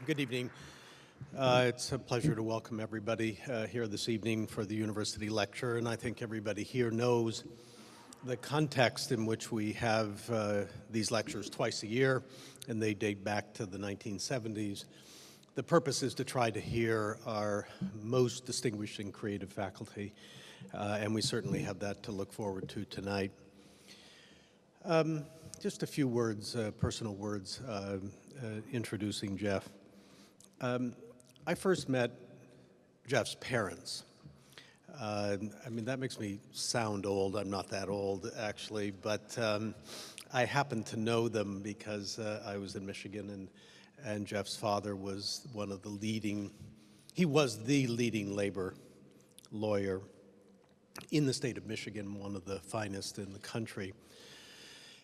Good evening. It's a pleasure to welcome everybody here this evening for the university lecture, and I think everybody here knows the context in which we have these lectures twice a year, and they date back to the 1970s. The purpose is to try to hear our most distinguished and creative faculty, and we certainly have that to look forward to tonight. Just a few words, personal words, introducing Jeff. I first met Jeff's parents. I mean, that makes me sound old. I'm not that old, actually, but I happened to know them because I was in Michigan, and Jeff's father was one of the leading, he was the leading labor lawyer in the state of Michigan, one of the finest in the country.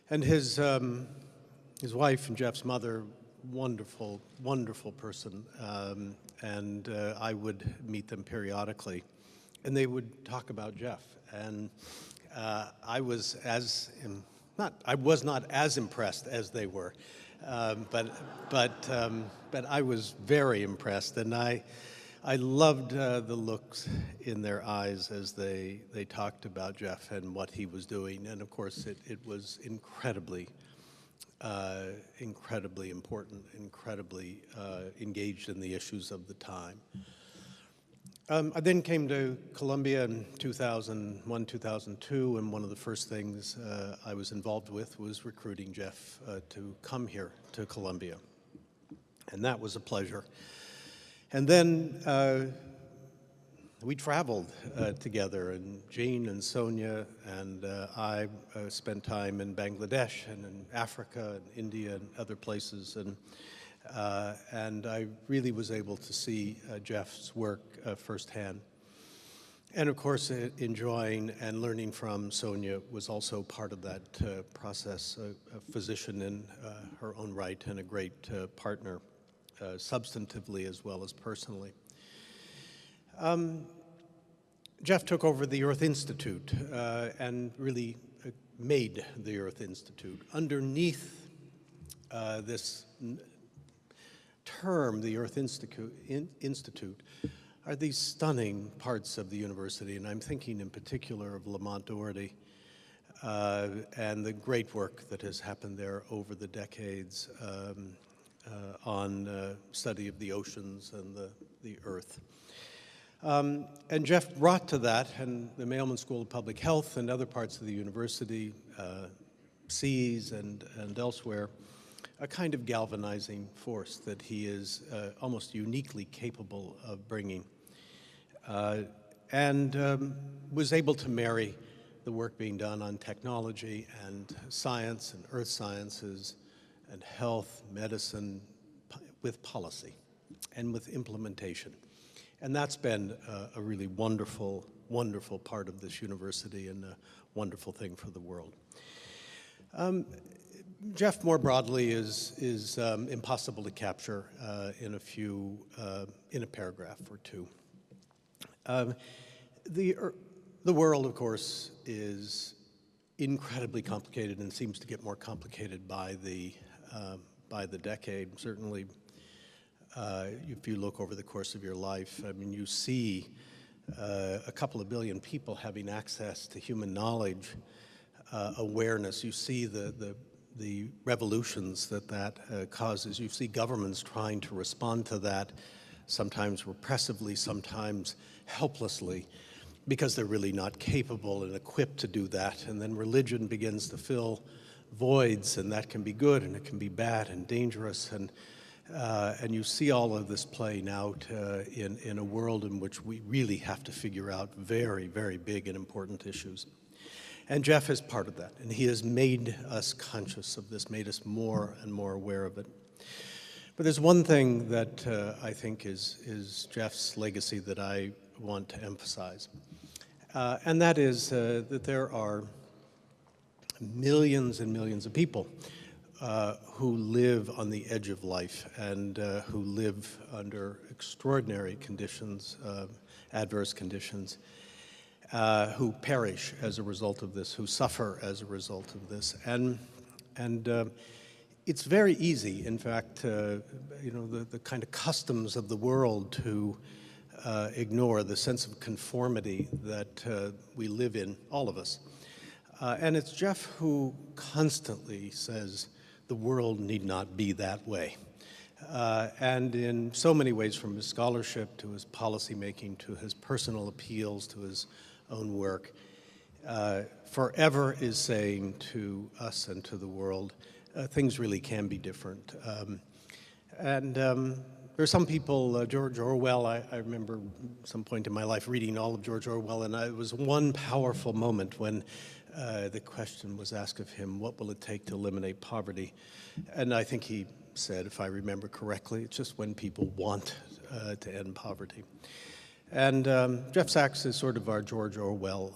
And his wife and Jeff's mother, wonderful, wonderful person, and I would meet them periodically, and they would talk about Jeff. And I was not as impressed as they were, but I was very impressed, and I loved the looks in their eyes as they talked about Jeff and what he was doing. And of course, it was incredibly important, incredibly engaged in the issues of the time. I then came to Columbia in 2001, 2002, and one of the first things I was involved with was recruiting Jeff to come here to Columbia. And that was a pleasure. And then we traveled together, and Jean and Sonia and I spent time in Bangladesh and in Africa and India and other places, and I really was able to see Jeff's work firsthand. And of course, enjoying and learning from Sonia was also part of that process, a physician in her own right and a great partner, substantively as well as personally. Jeff took over the Earth Institute and really made the Earth Institute. Underneath this term, the Earth Institute, are these stunning parts of the university, and I'm thinking in particular of Lamont Doherty and the great work that has happened there over the decades on study of the oceans and the Earth. And Jeff brought to that, and the Mailman School of Public Health and other parts of the university, SEAS and elsewhere, a kind of galvanizing force that he is almost uniquely capable of bringing, and was able to marry the work being done on technology and science and earth sciences and health, medicine, with policy and with implementation. And that's been a really wonderful, wonderful part of this university and a wonderful thing for the world. Jeff, more broadly, is impossible to capture in a paragraph or two. The world, of course, is incredibly complicated and seems to get more complicated by the decade. Certainly, if you look over the course of your life, I mean, you see a couple of billion people having access to human knowledge, awareness. You see the revolutions that causes. You see governments trying to respond to that, sometimes repressively, sometimes helplessly, because they're really not capable and equipped to do that. And then religion begins to fill voids, and that can be good and it can be bad and dangerous. And you see all of this playing out in a world in which we really have to figure out very, very big and important issues. And Jeff is part of that, and he has made us conscious of this, made us more and more aware of it. But there's one thing that I think is Jeff's legacy that I want to emphasize, and that is that there are millions and millions of people who live on the edge of life and who live under extraordinary conditions, adverse conditions, who perish as a result of this, who suffer as a result of this. And It's very easy, in fact, the kind of customs of the world to ignore the sense of conformity that we live in, all of us. And it's Jeff who constantly says the world need not be that way. And in so many ways, from his scholarship to his policymaking to his personal appeals to his own work, forever is saying to us and to the world, things really can be different. There are some people, George Orwell, I remember some point in my life reading all of George Orwell, and it was one powerful moment when the question was asked of him, what will it take to eliminate poverty? And I think he said, if I remember correctly, it's just when people want to end poverty. And Jeff Sachs is sort of our George Orwell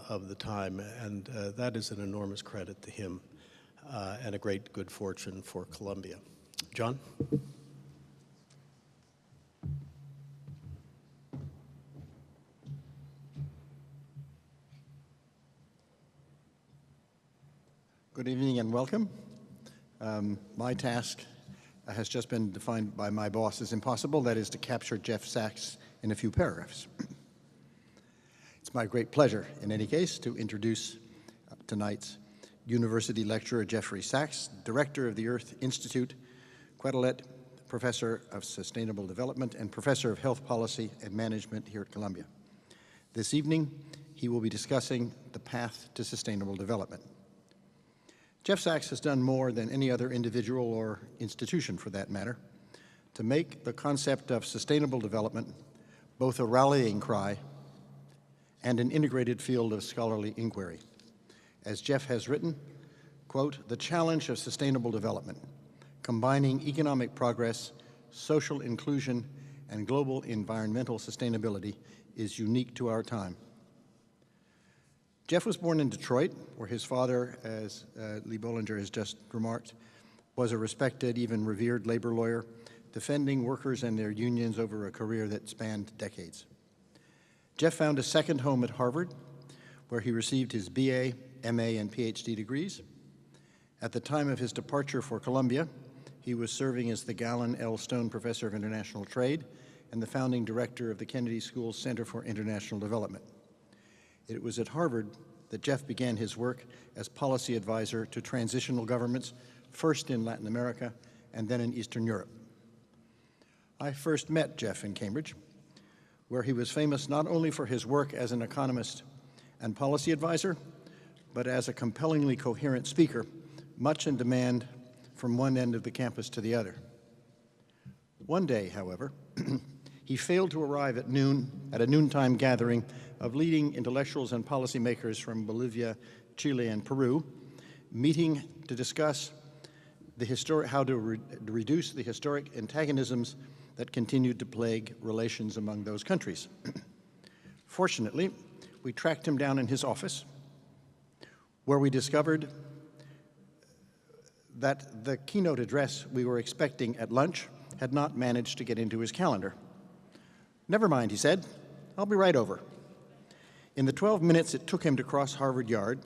of the time, and that is an enormous credit to him and a great good fortune for Columbia. John? Good evening and welcome. My task has just been defined by my boss as impossible, that is to capture Jeff Sachs in a few paragraphs. It's my great pleasure, in any case, to introduce tonight's University lecturer Jeffrey Sachs, Director of the Earth Institute, Quetelet Professor of Sustainable Development, and Professor of Health Policy and Management here at Columbia. This evening, he will be discussing the path to sustainable development. Jeff Sachs has done more than any other individual or institution, for that matter, to make the concept of sustainable development both a rallying cry and an integrated field of scholarly inquiry. As Jeff has written, quote, "The challenge of sustainable development, combining economic progress, social inclusion, and global environmental sustainability, is unique to our time." Jeff was born in Detroit, where his father, as Lee Bollinger has just remarked, was a respected, even revered labor lawyer, defending workers and their unions over a career that spanned decades. Jeff found a second home at Harvard, where he received his BA, MA, and PhD degrees. At the time of his departure for Columbia, he was serving as the Gallon L. Stone Professor of International Trade and the founding director of the Kennedy School's Center for International Development. It was at Harvard that Jeff began his work as policy advisor to transitional governments, first in Latin America and then in Eastern Europe. I first met Jeff in Cambridge, where he was famous not only for his work as an economist and policy advisor, but as a compellingly coherent speaker, much in demand from one end of the campus to the other. One day, however, he failed to arrive at noon at a noontime gathering of leading intellectuals and policymakers from Bolivia, Chile, and Peru, meeting to discuss how to reduce the historic antagonisms that continued to plague relations among those countries. Fortunately, we tracked him down in his office, where we discovered that the keynote address we were expecting at lunch had not managed to get into his calendar. "Never mind," he said, "I'll be right over." In the 12 minutes it took him to cross Harvard Yard,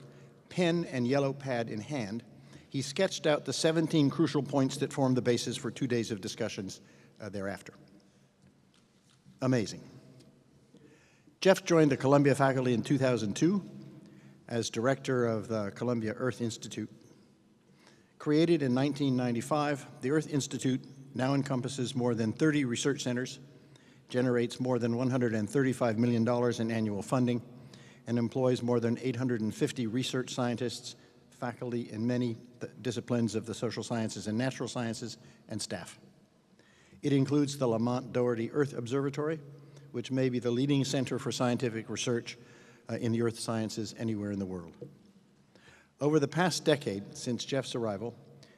pen and yellow pad in hand, he sketched out the 17 crucial points that formed the basis for 2 days of discussions thereafter. Amazing. Jeff joined the Columbia faculty in 2002 as director of the Columbia Earth Institute. Created in 1995, the Earth Institute now encompasses more than 30 research centers, generates more than $135 million in annual funding, and employs more than 850 research scientists, faculty in many disciplines of the social sciences and natural sciences, and staff. It includes the Lamont Doherty Earth Observatory, which may be the leading center for scientific research in the earth sciences anywhere in the world. Over the past decade, since Jeff's arrival,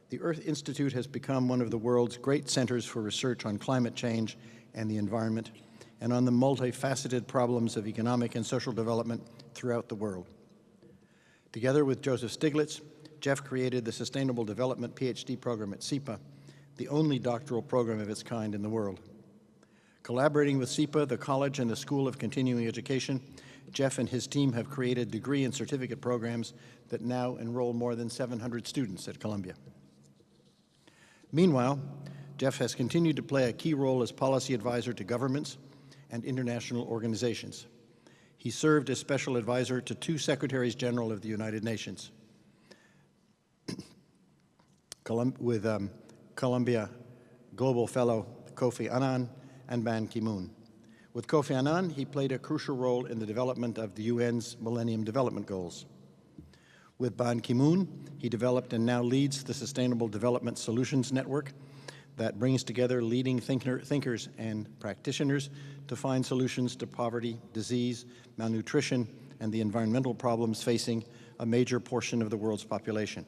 the Earth Institute has become one of the world's great centers for research on climate change and the environment, and on the multifaceted problems of economic and social development throughout the world. Together with Joseph Stiglitz, Jeff created the Sustainable Development PhD program at SEPA, the only doctoral program of its kind in the world. Collaborating with SEPA, the College and the School of Continuing Education, Jeff and his team have created degree and certificate programs that now enroll more than 700 students at Columbia. Meanwhile, Jeff has continued to play a key role as policy advisor to governments and international organizations. He served as special advisor to 2 Secretaries General of the United Nations, with Colombia Global Fellow Kofi Annan and Ban Ki-moon. With Kofi Annan, he played a crucial role in the development of the UN's Millennium Development Goals. With Ban Ki-moon, he developed and now leads the Sustainable Development Solutions Network that brings together leading thinkers and practitioners to find solutions to poverty, disease, malnutrition, and the environmental problems facing a major portion of the world's population.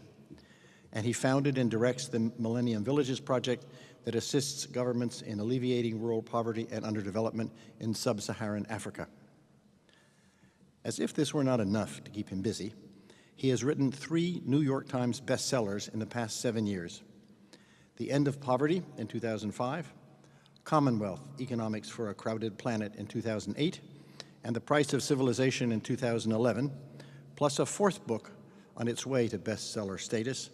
And he founded and directs the Millennium Villages Project that assists governments in alleviating rural poverty and underdevelopment in sub-Saharan Africa. As if this were not enough to keep him busy, he has written 3 New York Times bestsellers in the past 7 years: The End of Poverty in 2005, Commonwealth, Economics for a Crowded Planet in 2008, and The Price of Civilization in 2011, plus a 4th book on its way to bestseller status,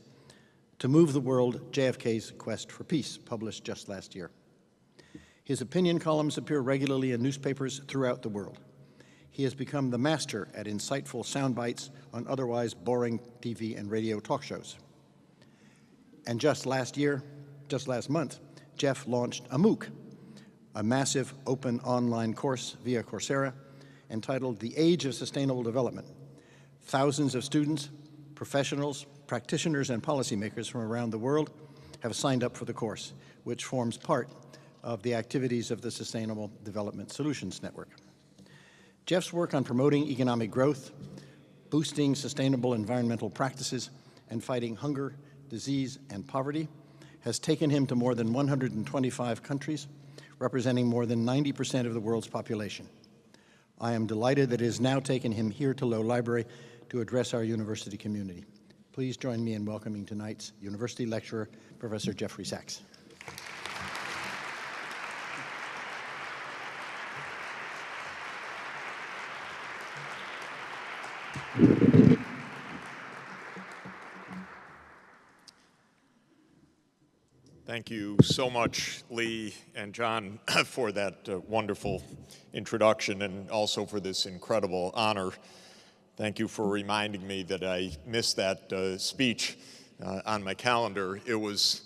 To Move the World, JFK's Quest for Peace, published just last year. His opinion columns appear regularly in newspapers throughout the world. He has become the master at insightful sound bites on otherwise boring TV and radio talk shows. And just last month, Jeff launched a MOOC, a massive open online course via Coursera entitled The Age of Sustainable Development. Thousands of students, professionals, practitioners, and policymakers from around the world have signed up for the course, which forms part of the activities of the Sustainable Development Solutions Network. Jeff's work on promoting economic growth, boosting sustainable environmental practices, and fighting hunger, disease, and poverty has taken him to more than 125 countries, representing more than 90% of the world's population. I am delighted that it has now taken him here to Low Library to address our university community. Please join me in welcoming tonight's university lecturer, Professor Jeffrey Sachs. Thank you so much, Lee and John, for that wonderful introduction and also for this incredible honor. Thank you for reminding me that I missed that speech on my calendar. It was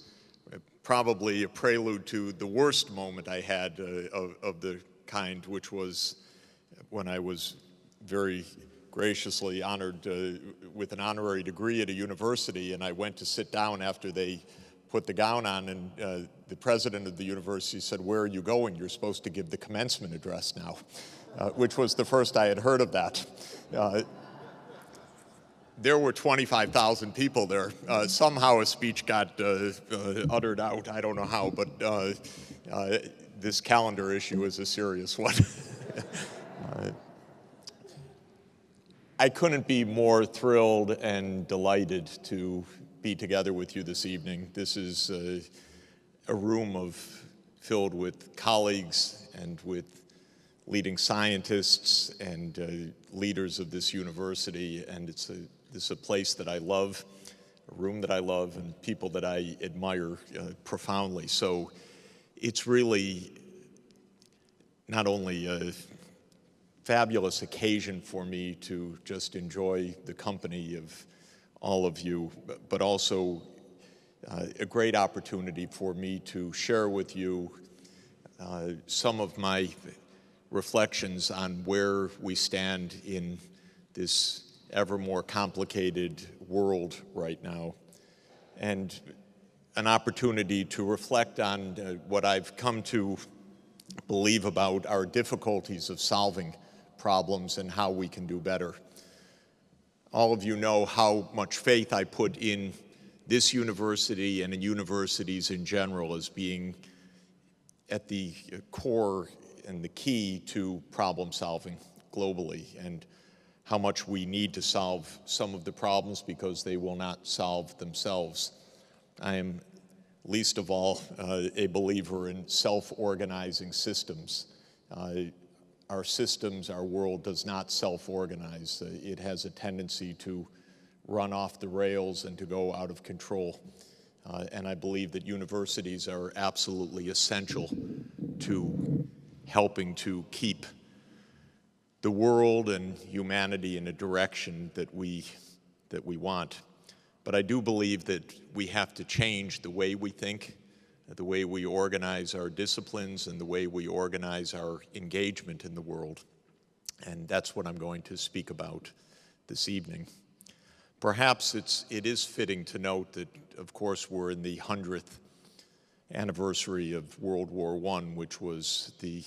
probably a prelude to the worst moment I had of the kind, which was when I was very graciously honored with an honorary degree at a university, and I went to sit down after they put the gown on, and the president of the university said, "Where are you going? You're supposed to give the commencement address now," which was the first I had heard of that. There were 25,000 people there. Somehow a speech got uttered out. I don't know how, but this calendar issue is a serious one. I couldn't be more thrilled and delighted to be together with you this evening. This is a room filled with colleagues and with leading scientists and leaders of this university, and it's a place that I love, a room that I love, and people that I admire profoundly. So it's really not only a fabulous occasion for me to just enjoy the company of all of you, but also a great opportunity for me to share with you some of my reflections on where we stand in this ever more complicated world right now, and an opportunity to reflect on what I've come to believe about our difficulties of solving problems and how we can do better. All of you know how much faith I put in this university and in universities in general as being at the core and the key to problem solving globally, and how much we need to solve some of the problems because they will not solve themselves. I am least of all a believer in self-organizing systems. Our systems, our world does not self-organize. It has a tendency to run off the rails and to go out of control. And I believe that universities are absolutely essential to helping to keep the world and humanity in a direction that we want. But I do believe that we have to change the way we think, the way we organize our disciplines, and the way we organize our engagement in the world. And that's what I'm going to speak about this evening. Perhaps it is fitting to note that, of course, we're in the 100th anniversary of World War I, which was the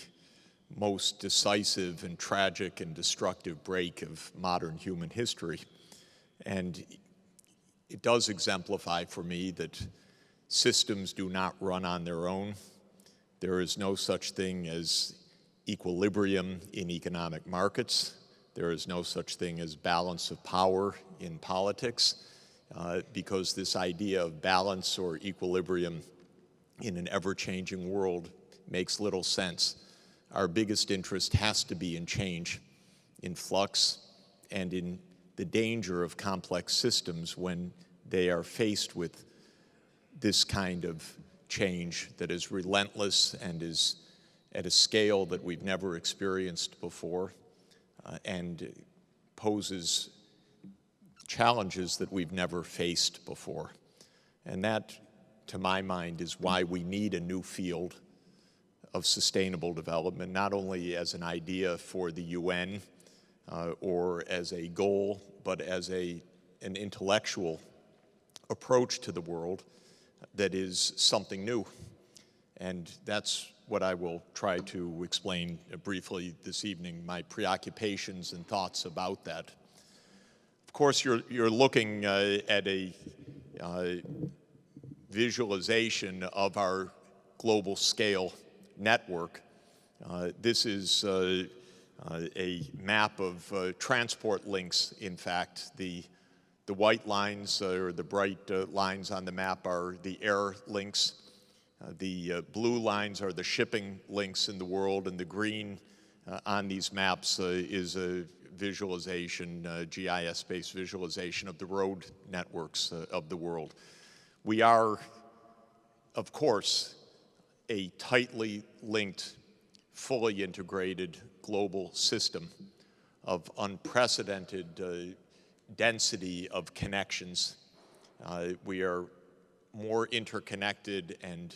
most decisive and tragic and destructive break of modern human history. And it does exemplify for me that systems do not run on their own. There is no such thing as equilibrium in economic markets. There is no such thing as balance of power in politics, because this idea of balance or equilibrium in an ever-changing world makes little sense. Our biggest interest has to be in change, in flux, and in the danger of complex systems when they are faced with this kind of change that is relentless and is at a scale that we've never experienced before, and poses challenges that we've never faced before. And that, to my mind, is why we need a new field of sustainable development, not only as an idea for the UN or as a goal, but as an intellectual approach to the world that is something new. And that's what I will try to explain briefly this evening, my preoccupations and thoughts about that. Of course, you're looking at a visualization of our global scale network. This is a map of transport links. In fact, the white lines or the bright lines on the map are the air links. The blue lines are the shipping links in the world, and the green on these maps is a visualization, GIS-based visualization of the road networks of the world. We are, of course, a tightly linked, fully integrated global system of unprecedented density of connections. We are more interconnected and,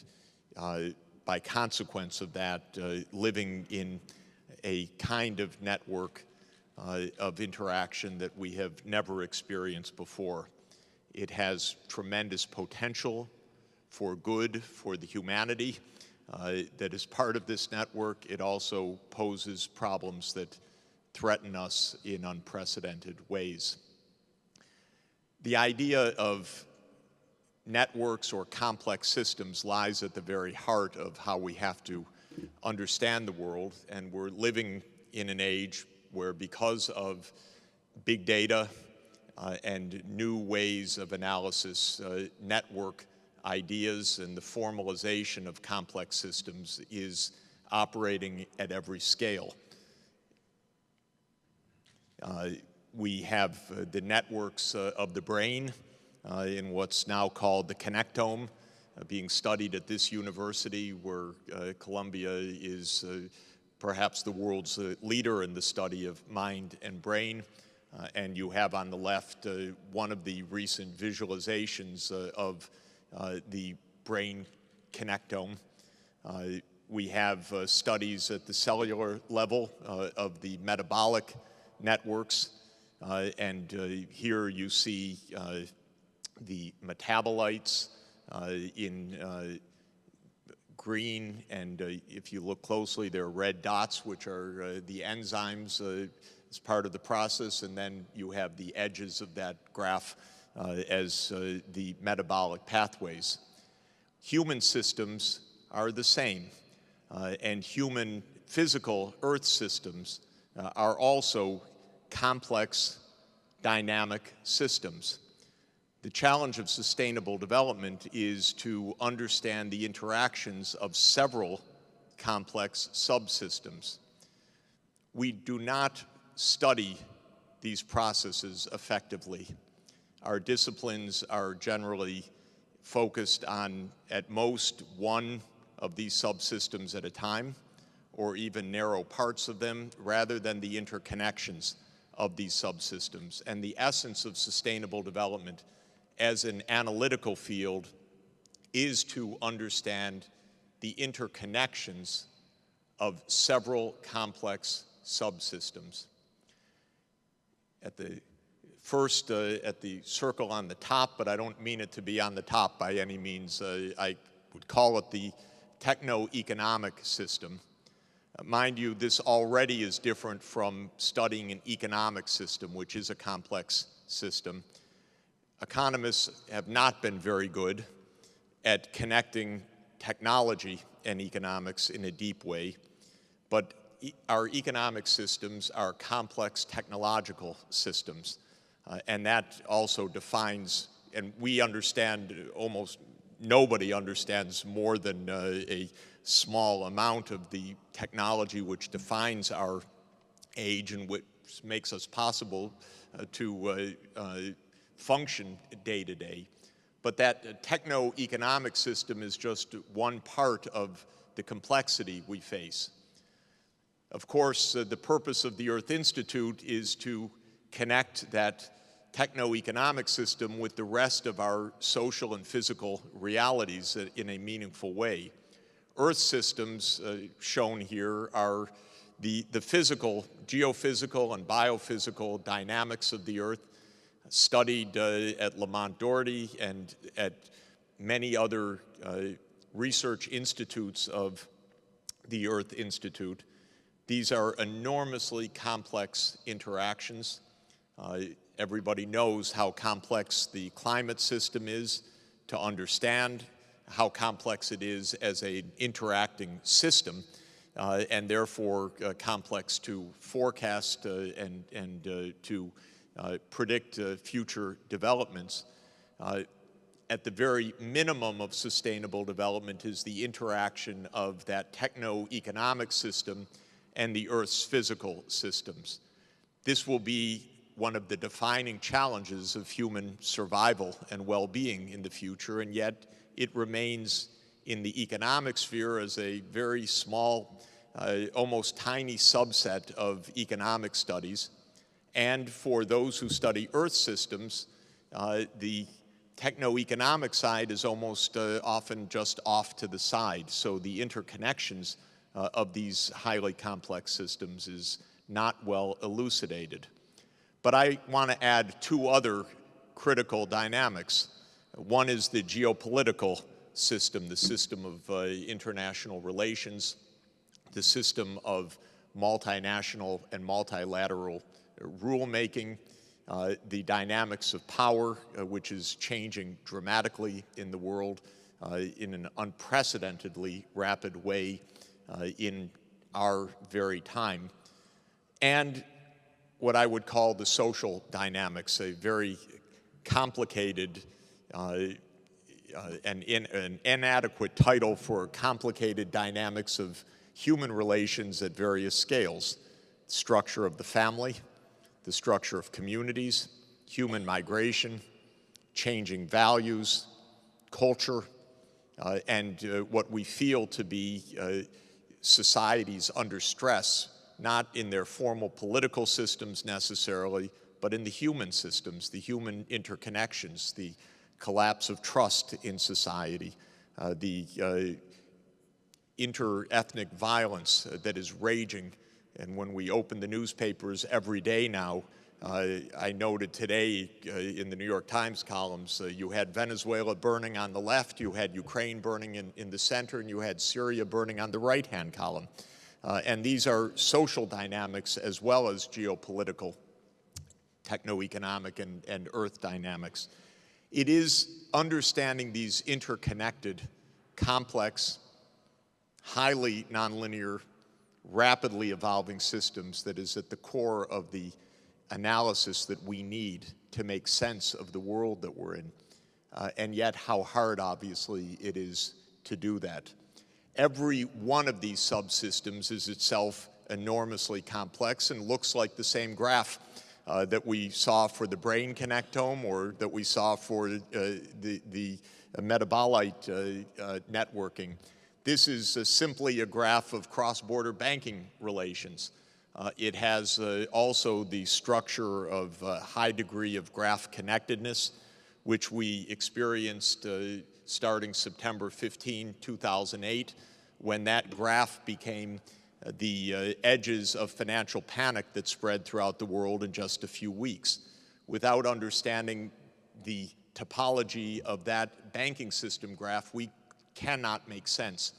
by consequence of that, living in a kind of network of interaction that we have never experienced before. It has tremendous potential for good for the humanity that is part of this network. It also poses problems that threaten us in unprecedented ways. The idea of networks or complex systems lies at the very heart of how we have to understand the world, and we're living in an age where, because of big data and new ways of analysis, network ideas and the formalization of complex systems is operating at every scale. We have the networks of the brain in what's now called the connectome, being studied at this university, where Columbia is perhaps the world's leader in the study of mind and brain. And you have on the left one of the recent visualizations of the brain connectome. We have studies at the cellular level of the metabolic networks. And here you see the metabolites in green, and if you look closely, there are red dots, which are the enzymes as part of the process, and then you have the edges of that graph as the metabolic pathways. Human systems are the same, and human physical Earth systems are also complex, dynamic systems. The challenge of sustainable development is to understand the interactions of several complex subsystems. We do not study these processes effectively. Our disciplines are generally focused on, at most, one of these subsystems at a time, or even narrow parts of them, rather than the interconnections of these subsystems. And the essence of sustainable development as an analytical field is to understand the interconnections of several complex subsystems. At the first, at the circle on the top, but I don't mean it to be on the top by any means, I would call it the techno-economic system. Mind you, this already is different from studying an economic system, which is a complex system. Economists have not been very good at connecting technology and economics in a deep way, but our economic systems are complex technological systems, and that also defines, and we understand, almost nobody understands more than a small amount of the technology which defines our age and which makes us possible to function day to day. But that techno-economic system is just one part of the complexity we face. Of course, the purpose of the Earth Institute is to connect that techno-economic system with the rest of our social and physical realities in a meaningful way. Earth systems, shown here, are the physical, geophysical and biophysical dynamics of the Earth, studied at Lamont Doherty and at many other research institutes of the Earth Institute. These are enormously complex interactions. Everybody knows how complex the climate system is to understand, how complex it is as an interacting system, and therefore complex to forecast and to predict future developments. At the very minimum of sustainable development is the interaction of that techno-economic system and the Earth's physical systems. This will be one of the defining challenges of human survival and well-being in the future, and yet it remains in the economic sphere as a very small, almost tiny subset of economic studies. And for those who study Earth systems, the techno-economic side is almost often just off to the side. So the interconnections of these highly complex systems is not well elucidated. But I want to add two other critical dynamics. One is the geopolitical system, the system of international relations, the system of multinational and multilateral rulemaking, the dynamics of power, which is changing dramatically in the world in an unprecedentedly rapid way in our very time, and what I would call the social dynamics, a very complicated an inadequate title for complicated dynamics of human relations at various scales: structure of the family, the structure of communities, human migration, changing values, culture, and what we feel to be societies under stress, not in their formal political systems necessarily, but in the human systems, the human interconnections, the collapse of trust in society, the inter-ethnic violence that is raging. And when we open the newspapers every day now, I noted today in the New York Times columns, you had Venezuela burning on the left, you had Ukraine burning in the center, and you had Syria burning on the right-hand column. And these are social dynamics as well as geopolitical, techno-economic, and earth dynamics. It is understanding these interconnected, complex, highly nonlinear, rapidly evolving systems that is at the core of the analysis that we need to make sense of the world that we're in, and yet how hard, obviously, it is to do that. Every one of these subsystems is itself enormously complex and looks like the same graph that we saw for the brain connectome or that we saw for the metabolite networking. This is simply a graph of cross-border banking relations. It has also the structure of a high degree of graph connectedness, which we experienced starting September 15, 2008, when that graph became the edges of financial panic that spread throughout the world in just a few weeks. Without understanding the topology of that banking system graph, we cannot make sense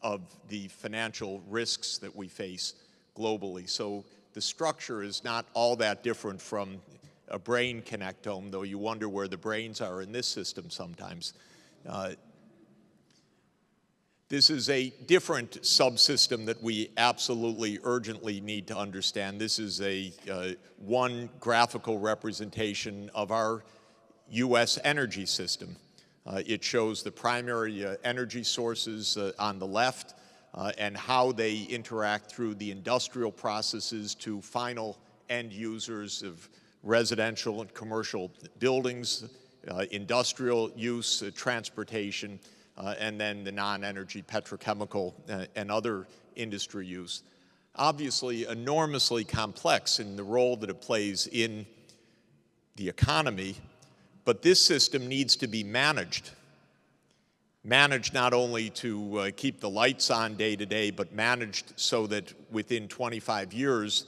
of the financial risks that we face globally. So the structure is not all that different from a brain connectome, though you wonder where the brains are in this system sometimes. This is a different subsystem that we absolutely urgently need to understand. This is one graphical representation of our U.S. energy system. It shows the primary energy sources on the left and how they interact through the industrial processes to final end users of residential and commercial buildings, industrial use, transportation, and then the non-energy petrochemical and other industry use. Obviously, enormously complex in the role that it plays in the economy, but this system needs to be managed. Managed not only to keep the lights on day to day, but managed so that within 25 years,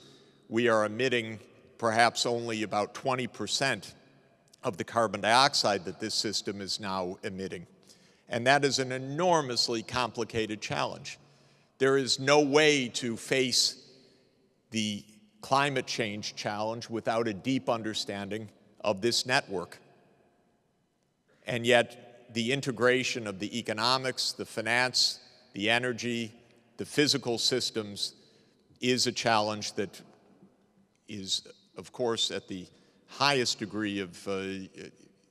we are emitting perhaps only about 20% of the carbon dioxide that this system is now emitting. And that is an enormously complicated challenge. There is no way to face the climate change challenge without a deep understanding of this network. And yet, the integration of the economics, the finance, the energy, the physical systems is a challenge that is, of course, at the highest degree of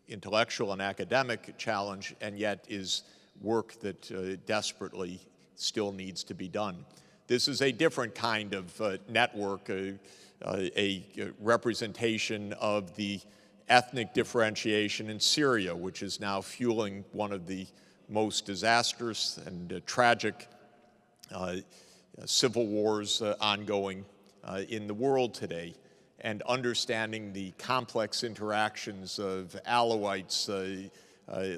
intellectual and academic challenge, and yet is work that desperately still needs to be done. This is a different kind of network, a representation of the ethnic differentiation in Syria, which is now fueling one of the most disastrous and tragic civil wars ongoing in the world today, and understanding the complex interactions of Alawites,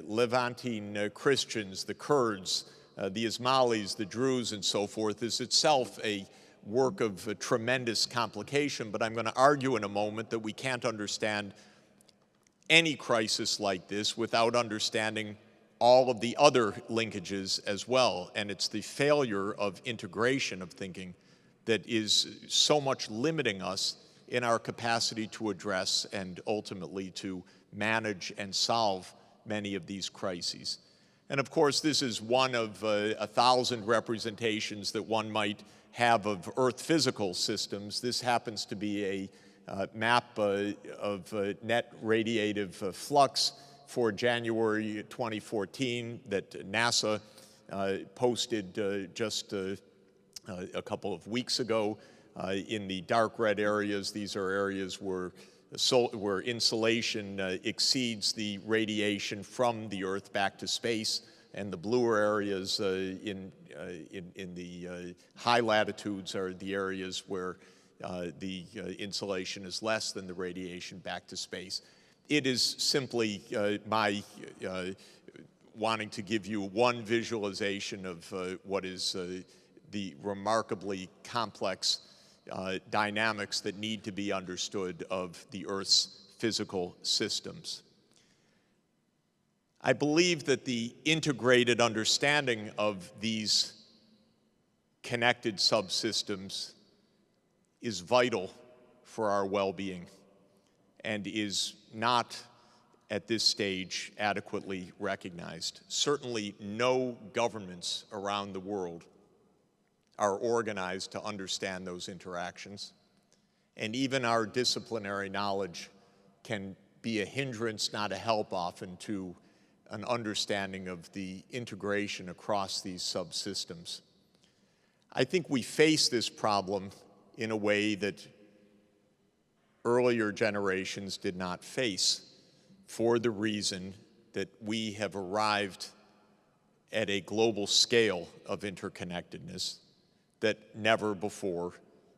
Levantine Christians, the Kurds, the Ismailis, the Druze, and so forth, is itself a work of tremendous complication. But I'm going to argue in a moment that we can't understand any crisis like this without understanding all of the other linkages as well. And it's the failure of integration of thinking that is so much limiting us in our capacity to address and ultimately to manage and solve many of these crises. And of course, this is one of 1,000 representations that one might have of Earth physical systems. This happens to be a map of net radiative flux for January 2014 that NASA posted just a couple of weeks ago. In the dark red areas, these are areas where insolation exceeds the radiation from the Earth back to space, and the bluer areas in the high latitudes are the areas where the insulation is less than the radiation back to space. It is simply my wanting to give you one visualization of what is the remarkably complex dynamics that need to be understood of the Earth's physical systems. I believe that the integrated understanding of these connected subsystems is vital for our well-being and is not at this stage adequately recognized. Certainly no governments around the world are organized to understand those interactions, and even our disciplinary knowledge can be a hindrance, not a help often, to an understanding of the integration across these subsystems. I think we face this problem in a way that earlier generations did not face, for the reason that we have arrived at a global scale of interconnectedness that never before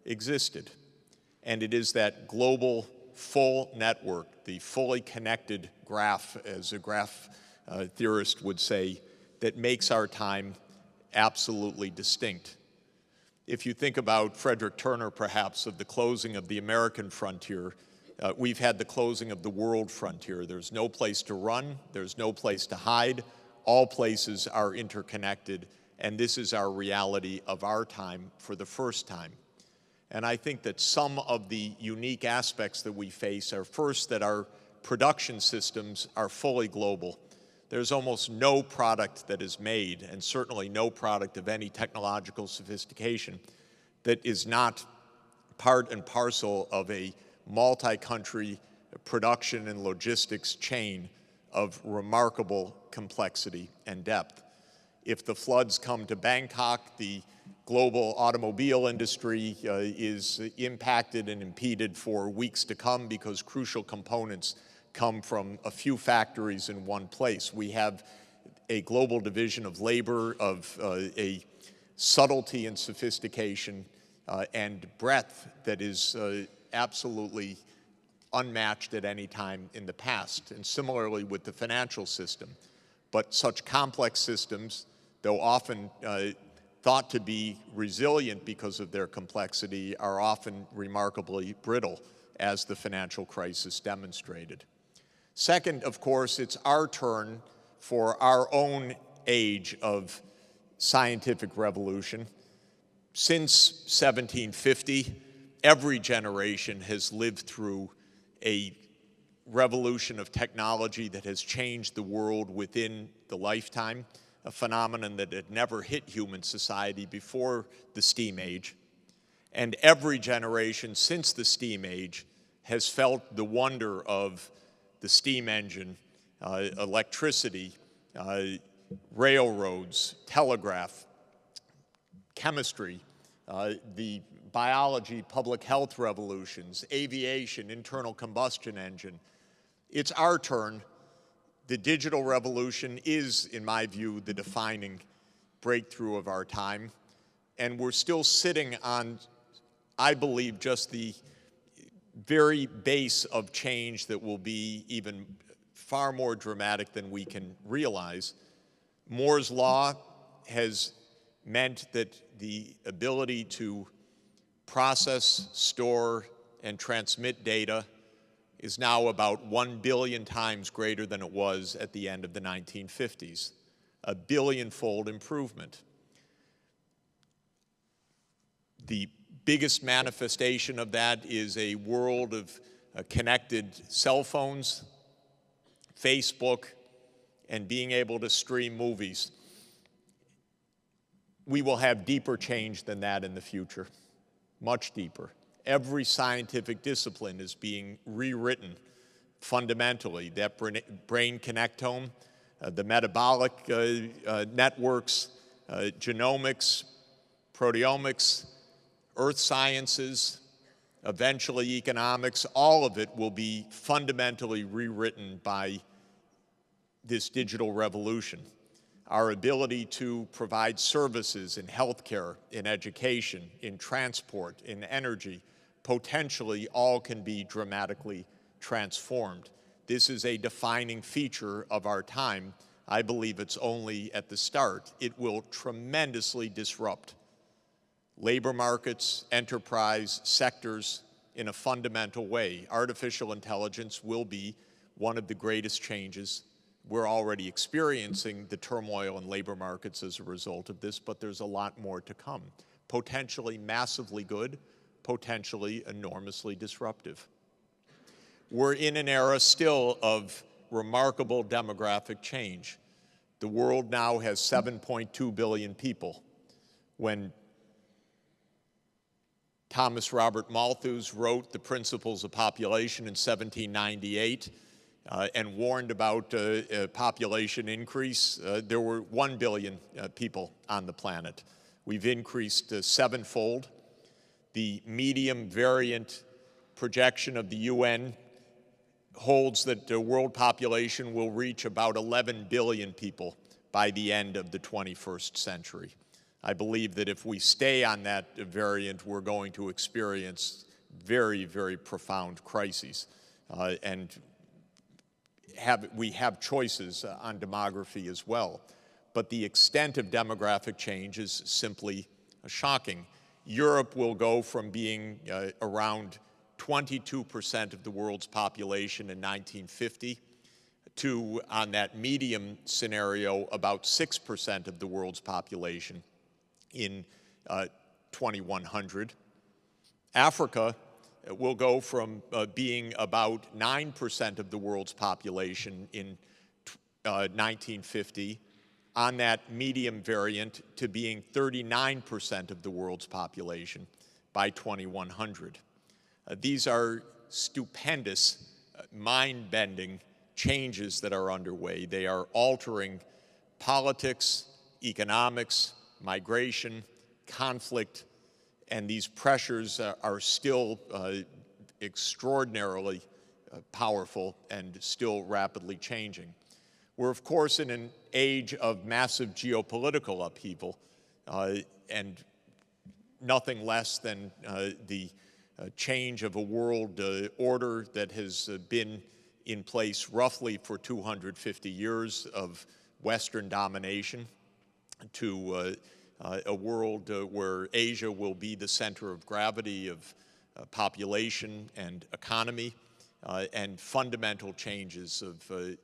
existed. And it is that global full network, the fully connected graph, as a graph theorist would say, that makes our time absolutely distinct. If you think about Frederick Turner, perhaps, of the closing of the American frontier, we've had the closing of the world frontier. There's no place to run, there's no place to hide, all places are interconnected, and this is our reality of our time for the first time. And I think that some of the unique aspects that we face are, first, that our production systems are fully global. There's almost no product that is made, and certainly no product of any technological sophistication, that is not part and parcel of a multi-country production and logistics chain of remarkable complexity and depth. If the floods come to Bangkok, the global automobile industry is impacted and impeded for weeks to come because crucial components come from a few factories in one place. We have a global division of labor, of a subtlety and sophistication and breadth that is absolutely unmatched at any time in the past, and similarly with the financial system. But such complex systems, though often thought to be resilient because of their complexity, are often remarkably brittle, as the financial crisis demonstrated. Second, of course, it's our turn for our own age of scientific revolution. Since 1750, every generation has lived through a revolution of technology that has changed the world within the lifetime, a phenomenon that had never hit human society before the steam age. And every generation since the steam age has felt the wonder of the steam engine, electricity, railroads, telegraph, chemistry, the biology, public health revolutions, aviation, internal combustion engine. It's our turn. The digital revolution is, in my view, the defining breakthrough of our time. And we're still sitting on, I believe, just the very base of change that will be even far more dramatic than we can realize. Moore's law has meant that the ability to process, store, and transmit data is now about 1 billion times greater than it was at the end of the 1950s, a billion-fold improvement. The biggest manifestation of that is a world of connected cell phones, Facebook, and being able to stream movies. We will have deeper change than that in the future, much deeper. Every scientific discipline is being rewritten fundamentally. That brain connectome, the metabolic networks, genomics, proteomics, earth sciences, eventually economics, all of it will be fundamentally rewritten by this digital revolution. Our ability to provide services in healthcare, in education, in transport, in energy, potentially all can be dramatically transformed. This is a defining feature of our time. I believe it's only at the start. It will tremendously disrupt labor markets, enterprise, sectors in a fundamental way. Artificial intelligence will be one of the greatest changes. We're already experiencing the turmoil in labor markets as a result of this, but there's a lot more to come. Potentially massively good, potentially enormously disruptive. We're in an era still of remarkable demographic change. The world now has 7.2 billion people. When Thomas Robert Malthus wrote The Principles of Population in 1798 and warned about population increase, there were 1 billion people on the planet. We've increased sevenfold. The medium variant projection of the UN holds that the world population will reach about 11 billion people by the end of the 21st century. I believe that if we stay on that variant, we're going to experience very, very profound crises. And we have choices on demography as well. But the extent of demographic change is simply shocking. Europe will go from being around 22% of the world's population in 1950 to, on that medium scenario, about 6% of the world's population in 2100. Africa will go from being about 9% of the world's population in 1950 on that medium variant to being 39% of the world's population by 2100. These are stupendous, mind-bending changes that are underway. They are altering politics, economics, migration, conflict, and these pressures are still extraordinarily powerful and still rapidly changing. We're, of course, in an age of massive geopolitical upheaval and nothing less than the change of a world order that has been in place roughly for 250 years of Western domination to a world where Asia will be the center of gravity of population and economy, and fundamental changes of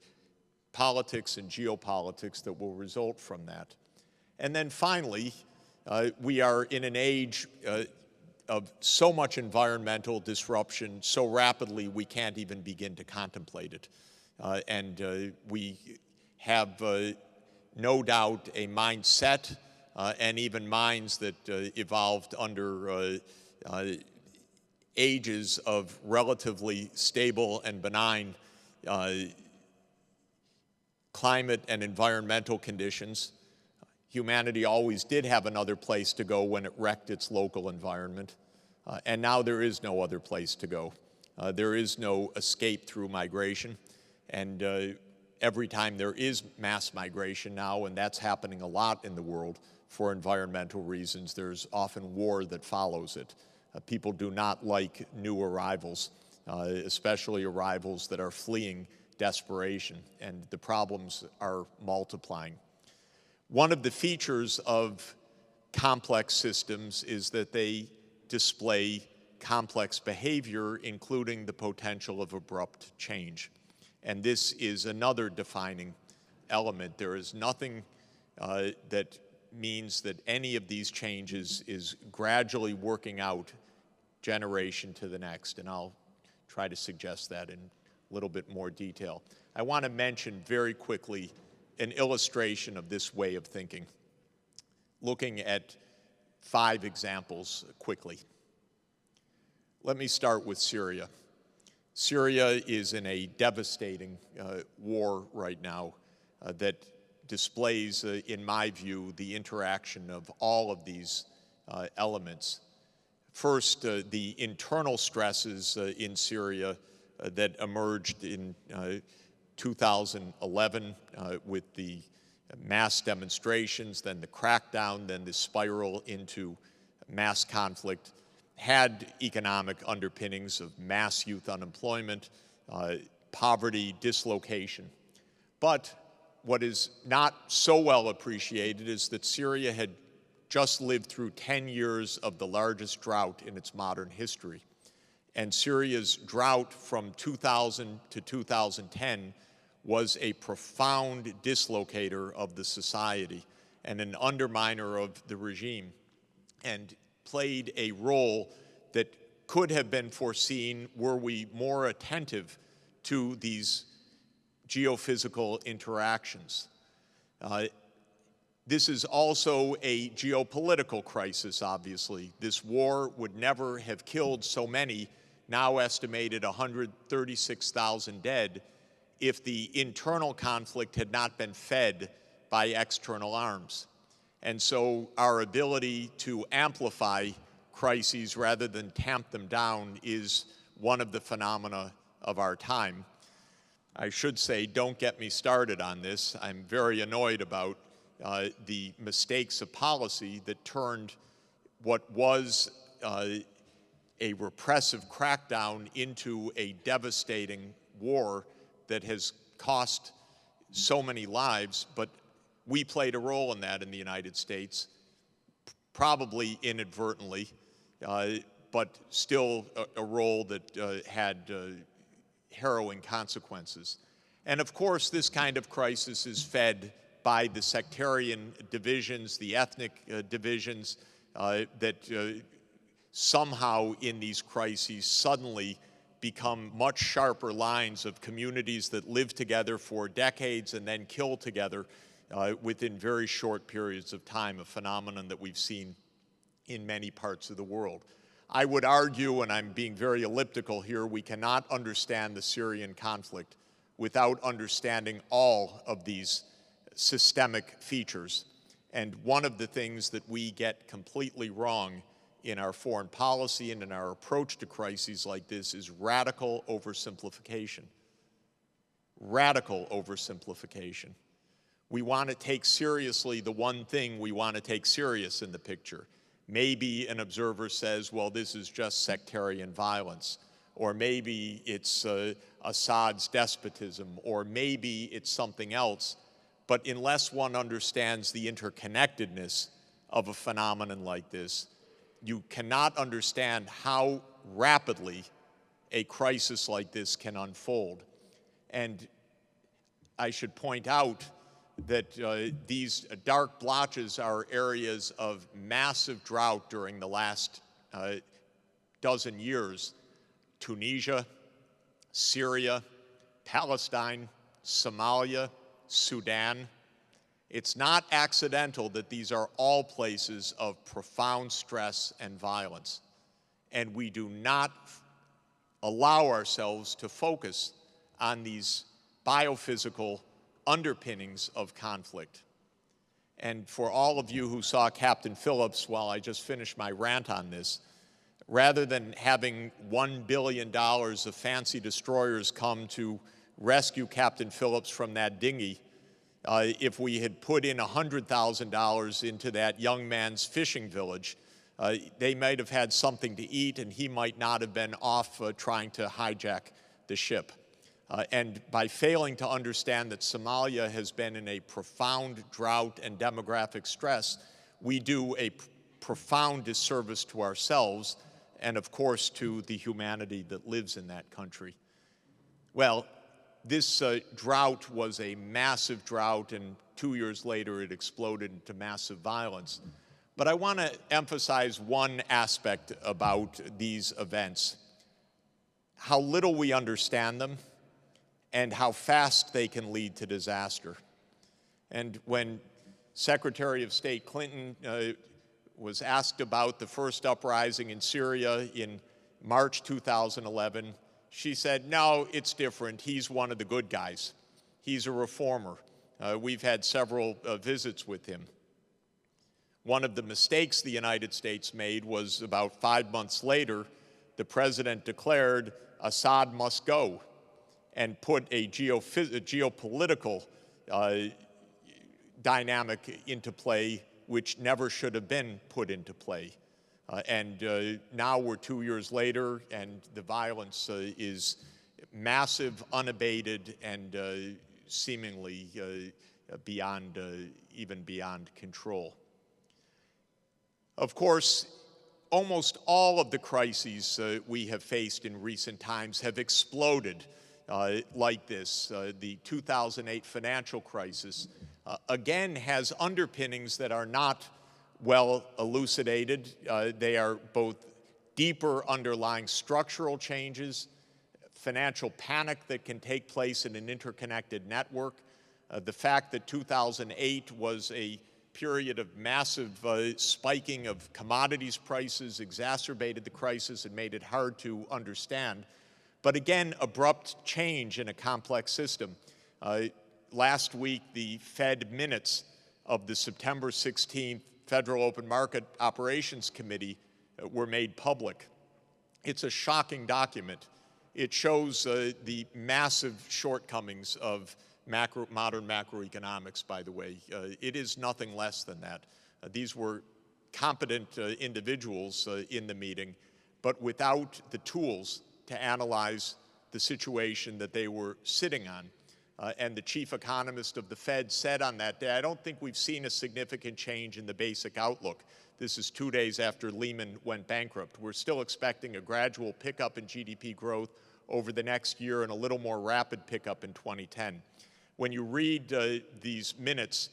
politics and geopolitics that will result from that. And then finally, we are in an age of so much environmental disruption so rapidly we can't even begin to contemplate it. And we have no doubt a mindset and even minds that evolved under ages of relatively stable and benign climate and environmental conditions. Humanity always did have another place to go when it wrecked its local environment, and now there is no other place to go. There is no escape through migration, and every time there is mass migration now, and that's happening a lot in the world for environmental reasons, there's often war that follows it. People do not like new arrivals, especially arrivals that are fleeing desperation, and the problems are multiplying. One of the features of complex systems is that they display complex behavior, including the potential of abrupt change. And this is another defining element. There is nothing that means that any of these changes is gradually working out generation to the next, and I'll try to suggest that in a little bit more detail. I want to mention very quickly an illustration of this way of thinking, looking at 5 examples quickly. Let me start with Syria. Syria is in a devastating war right now that displays, in my view, the interaction of all of these elements. First, the internal stresses in Syria that emerged in 2011 with the mass demonstrations, then the crackdown, then the spiral into mass conflict, had economic underpinnings of mass youth unemployment, poverty, dislocation. But what is not so well appreciated is that Syria had just lived through 10 years of the largest drought in its modern history. And Syria's drought from 2000 to 2010 was a profound dislocator of the society and an underminer of the regime, and played a role that could have been foreseen were we more attentive to these geophysical interactions. This is also a geopolitical crisis, obviously. This war would never have killed so many, now estimated 136,000 dead, if the internal conflict had not been fed by external arms. And so our ability to amplify crises rather than tamp them down is one of the phenomena of our time. I should say, don't get me started on this. I'm very annoyed about the mistakes of policy that turned what was a repressive crackdown into a devastating war that has cost so many lives, but we played a role in that in the United States, probably inadvertently, but still a role that had harrowing consequences. And of course, this kind of crisis is fed by the sectarian divisions, the ethnic divisions that somehow in these crises suddenly become much sharper lines of communities that live together for decades and then kill together within very short periods of time, a phenomenon that we've seen in many parts of the world. I would argue, and I'm being very elliptical here, we cannot understand the Syrian conflict without understanding all of these systemic features. And one of the things that we get completely wrong in our foreign policy and in our approach to crises like this is radical oversimplification. Radical oversimplification. We want to take seriously the one thing we want to take serious in the picture. Maybe an observer says, well, this is just sectarian violence, or maybe it's Assad's despotism, or maybe it's something else. But unless one understands the interconnectedness of a phenomenon like this, you cannot understand how rapidly a crisis like this can unfold. And I should point out that these dark blotches are areas of massive drought during the last dozen years. Tunisia, Syria, Palestine, Somalia, Sudan. It's not accidental that these are all places of profound stress and violence. And we do not allow ourselves to focus on these biophysical underpinnings of conflict. And for all of you who saw Captain Phillips while I just finished my rant on this, rather than having $1 billion of fancy destroyers come to rescue Captain Phillips from that dinghy, if we had put in $100,000 into that young man's fishing village, they might have had something to eat and he might not have been off trying to hijack the ship. And by failing to understand that Somalia has been in a profound drought and demographic stress, we do a profound disservice to ourselves and, of course, to the humanity that lives in that country. Well, this drought was a massive drought, and 2 years later it exploded into massive violence. But I want to emphasize one aspect about these events: how little we understand them and how fast they can lead to disaster. And when Secretary of State Clinton was asked about the first uprising in Syria in March 2011, she said, no, it's different. He's one of the good guys. He's a reformer. We've had several visits with him. One of the mistakes the United States made was about 5 months later, the president declared Assad must go and put a geopolitical dynamic into play which never should have been put into play. And now we're 2 years later, and the violence is massive, unabated, and seemingly even beyond control. Of course, almost all of the crises we have faced in recent times have exploded like this. The 2008 financial crisis, again, has underpinnings that are not well elucidated. They are both deeper underlying structural changes, financial panic that can take place in an interconnected network, the fact that 2008 was a period of massive spiking of commodities prices exacerbated the crisis and made it hard to understand. But again, abrupt change in a complex system. Last week, the Fed minutes of the September 16th Federal Open Market Operations Committee were made public. It's a shocking document. It shows the massive shortcomings of modern macroeconomics, by the way. It is nothing less than that. These were competent individuals in the meeting, but without the tools to analyze the situation that they were sitting on. And the chief economist of the Fed said on that day, I don't think we've seen a significant change in the basic outlook. This is 2 days after Lehman went bankrupt. We're still expecting a gradual pickup in GDP growth over the next year and a little more rapid pickup in 2010. When you read these minutes,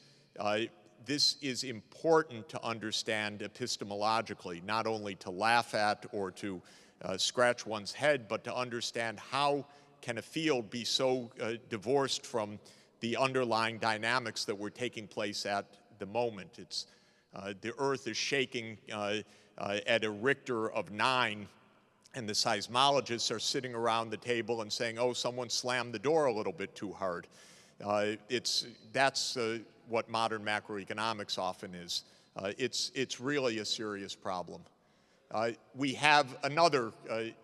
this is important to understand epistemologically, not only to laugh at or to scratch one's head, but to understand how can a field be so divorced from the underlying dynamics that were taking place at the moment. It's the earth is shaking at a Richter of 9, and the seismologists are sitting around the table and saying, oh, someone slammed the door a little bit too hard. That's what modern macroeconomics often is. It's really a serious problem. We have another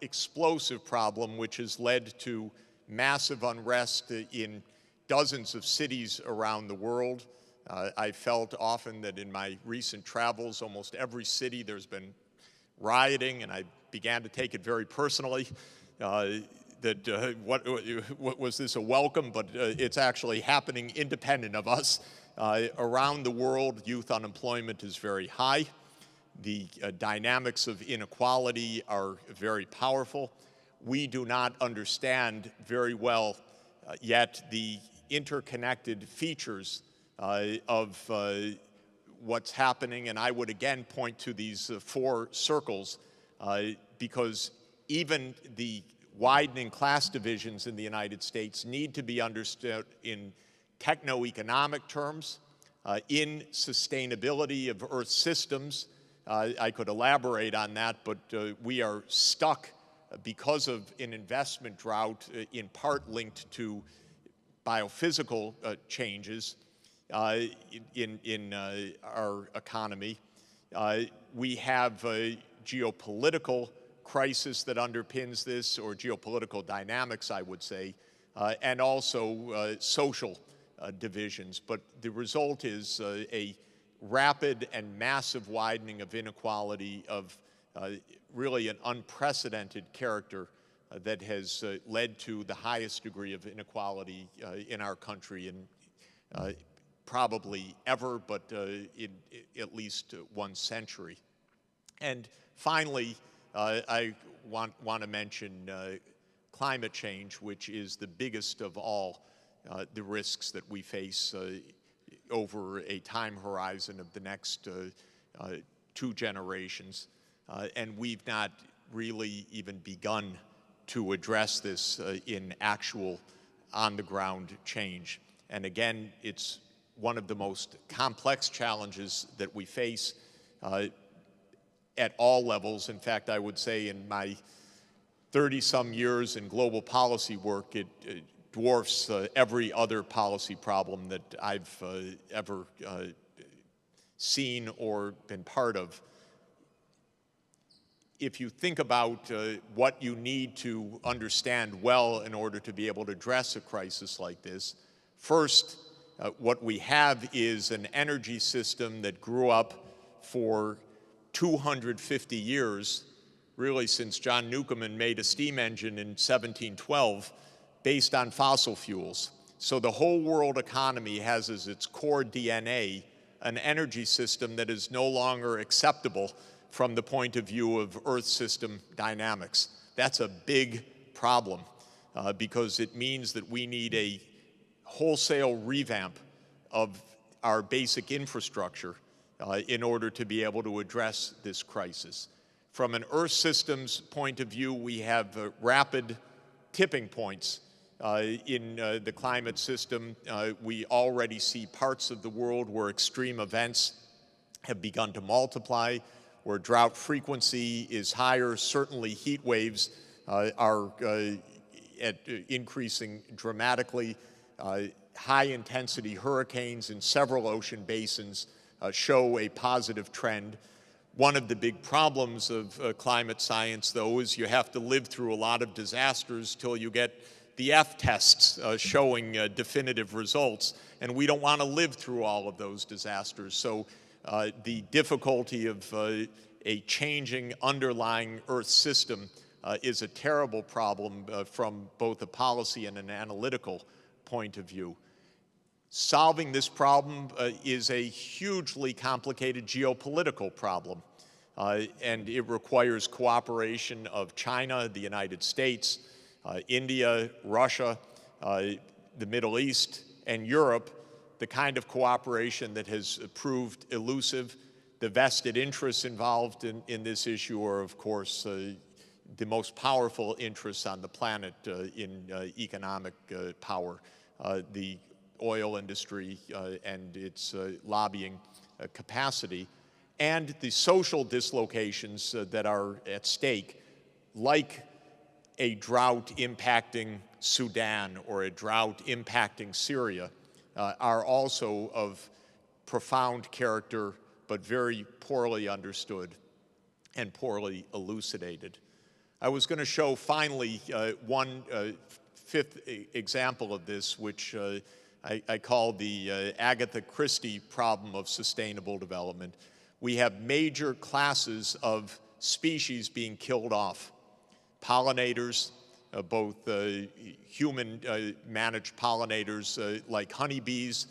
explosive problem which has led to massive unrest in dozens of cities around the world. I felt often that in my recent travels, almost every city there's been rioting, and I began to take it very personally. What was this a welcome? But it's actually happening independent of us. Around the world, youth unemployment is very high. The dynamics of inequality are very powerful. We do not understand very well yet the interconnected features of what's happening, and I would again point to these 4 circles because even the widening class divisions in the United States need to be understood in techno-economic terms, in sustainability of Earth systems. I could elaborate on that, but we are stuck because of an investment drought, in part linked to biophysical changes in our economy. We have a geopolitical crisis that underpins this, or geopolitical dynamics, I would say, and also social divisions. But the result is a rapid and massive widening of inequality of really an unprecedented character that has led to the highest degree of inequality in our country in probably ever, but in at least 1 century. And finally, I want to mention climate change, which is the biggest of all the risks that we face over a time horizon of the next 2 generations. And we've not really even begun to address this in actual on-the-ground change. And again, it's one of the most complex challenges that we face at all levels. In fact, I would say in my 30-some years in global policy work, it dwarfs every other policy problem that I've ever seen or been part of. If you think about what you need to understand well in order to be able to address a crisis like this, first, what we have is an energy system that grew up for 250 years, really since John Newcomen made a steam engine in 1712, based on fossil fuels. So the whole world economy has as its core DNA an energy system that is no longer acceptable from the point of view of Earth system dynamics. That's a big problem because it means that we need a wholesale revamp of our basic infrastructure in order to be able to address this crisis. From an Earth systems point of view, we have rapid tipping points in the climate system. We already see parts of the world where extreme events have begun to multiply, where drought frequency is higher. Certainly heat waves are increasing dramatically. High-intensity hurricanes in several ocean basins show a positive trend. One of the big problems of climate science, though, is you have to live through a lot of disasters till you get the F tests showing definitive results, and we don't want to live through all of those disasters. So the difficulty of a changing underlying Earth system is a terrible problem from both a policy and an analytical point of view. Solving this problem is a hugely complicated geopolitical problem, and it requires cooperation of China, the United States, India, Russia, the Middle East, and Europe, the kind of cooperation that has proved elusive. The vested interests involved in this issue are, of course, the most powerful interests on the planet in economic power, the oil industry and its lobbying capacity, and the social dislocations that are at stake, like a drought impacting Sudan or a drought impacting Syria, are also of profound character, but very poorly understood and poorly elucidated. I was going to show finally one fifth example of this, which I call the Agatha Christie problem of sustainable development. We have major classes of species being killed off. Pollinators, both human managed pollinators like honeybees,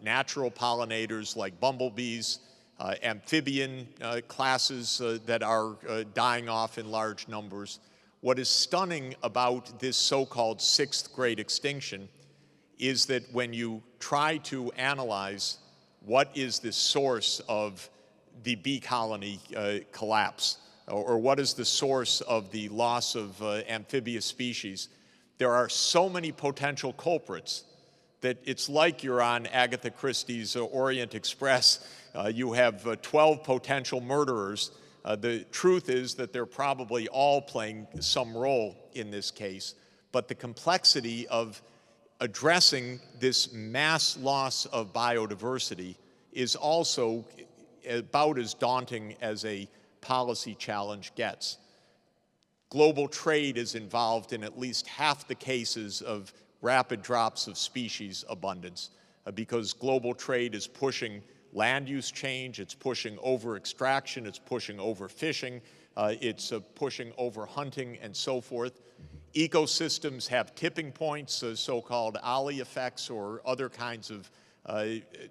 natural pollinators like bumblebees, amphibian classes that are dying off in large numbers. What is stunning about this so-called sixth great extinction is that when you try to analyze what is the source of the bee colony collapse, or what is the source of the loss of amphibious species, there are so many potential culprits that it's like you're on Agatha Christie's Orient Express. You have 12 potential murderers. The truth is that they're probably all playing some role in this case, but the complexity of addressing this mass loss of biodiversity is also about as daunting as a policy challenge gets. Global trade is involved in at least half the cases of rapid drops of species abundance because global trade is pushing land use change, it's pushing over extraction, it's pushing over fishing, it's pushing over hunting and so forth. Ecosystems have tipping points, so-called Ollie effects or other kinds of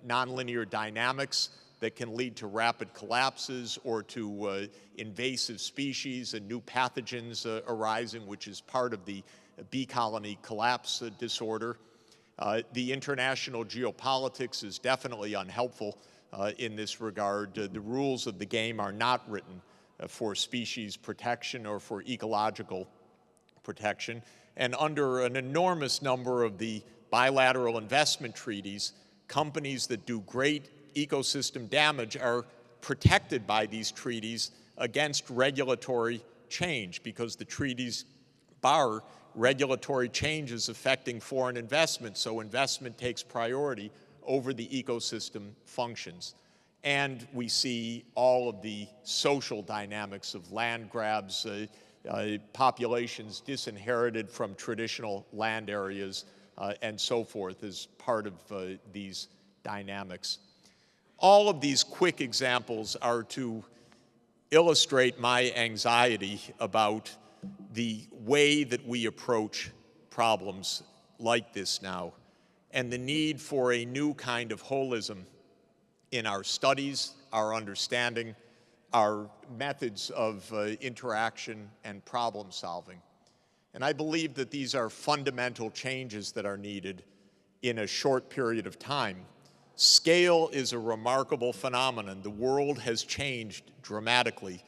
nonlinear dynamics that can lead to rapid collapses or to invasive species and new pathogens arising, which is part of the bee colony collapse disorder. The international geopolitics is definitely unhelpful in this regard. The rules of the game are not written for species protection or for ecological protection. And under an enormous number of the bilateral investment treaties, companies that do great ecosystem damage are protected by these treaties against regulatory change because the treaties bar regulatory changes affecting foreign investment, so investment takes priority over the ecosystem functions. And we see all of the social dynamics of land grabs, populations disinherited from traditional land areas, and so forth as part of these dynamics. All of these quick examples are to illustrate my anxiety about the way that we approach problems like this now, and the need for a new kind of holism in our studies, our understanding, our methods of interaction and problem solving. And I believe that these are fundamental changes that are needed in a short period of time. Scale is a remarkable phenomenon. The world has changed dramatically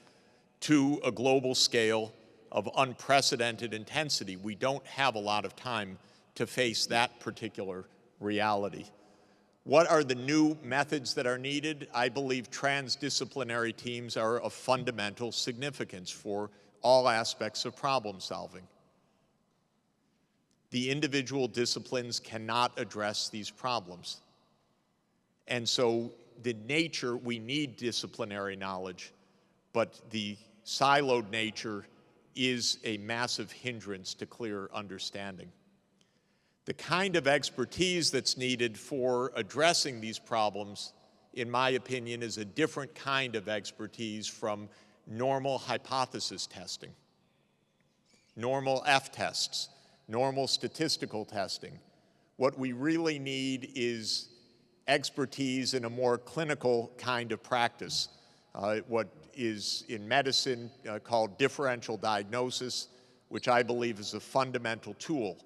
to a global scale of unprecedented intensity. We don't have a lot of time to face that particular reality. What are the new methods that are needed? I believe transdisciplinary teams are of fundamental significance for all aspects of problem solving. The individual disciplines cannot address these problems. And so we need disciplinary knowledge but the siloed nature is a massive hindrance to clear understanding. The kind of expertise that's needed for addressing these problems, in my opinion, is a different kind of expertise from normal hypothesis testing, normal F-tests, normal statistical testing. What we really need is expertise in a more clinical kind of practice, what is in medicine called differential diagnosis, which I believe is a fundamental tool,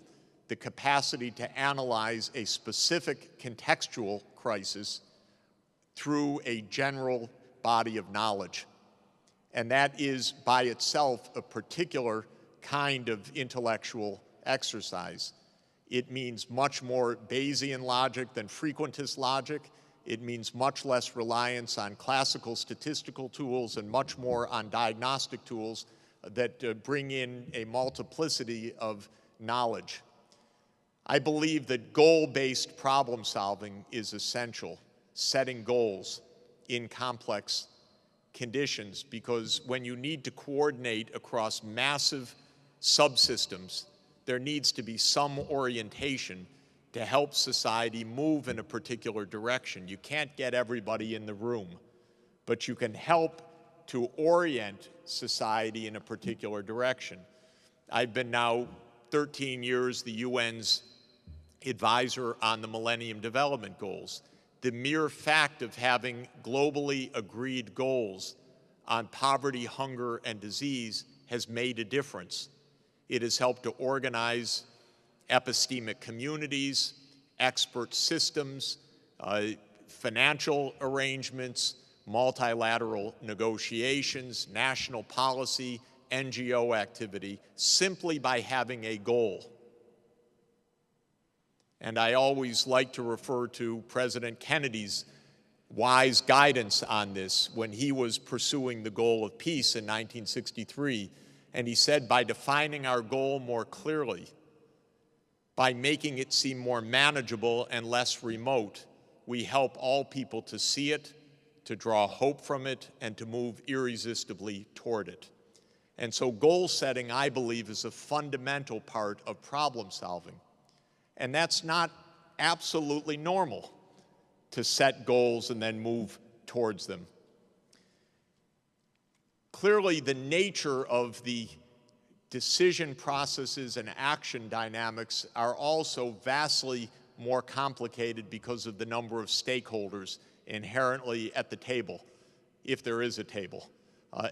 the capacity to analyze a specific contextual crisis through a general body of knowledge. And that is by itself a particular kind of intellectual exercise. It means much more Bayesian logic than frequentist logic. It means much less reliance on classical statistical tools and much more on diagnostic tools that bring in a multiplicity of knowledge. I believe that goal-based problem solving is essential, setting goals in complex conditions, because when you need to coordinate across massive subsystems, there needs to be some orientation to help society move in a particular direction. You can't get everybody in the room, but you can help to orient society in a particular direction. I've been now 13 years the UN's advisor on the Millennium Development Goals. The mere fact of having globally agreed goals on poverty, hunger, and disease has made a difference. It has helped to organize epistemic communities, expert systems, financial arrangements, multilateral negotiations, national policy, NGO activity, simply by having a goal. And I always like to refer to President Kennedy's wise guidance on this when he was pursuing the goal of peace in 1963. And he said, by defining our goal more clearly, by making it seem more manageable and less remote, we help all people to see it, to draw hope from it, and to move irresistibly toward it. And so goal setting, I believe, is a fundamental part of problem solving. And that's not absolutely normal, to set goals and then move towards them. Clearly, the nature of the decision processes and action dynamics are also vastly more complicated because of the number of stakeholders inherently at the table, if there is a table,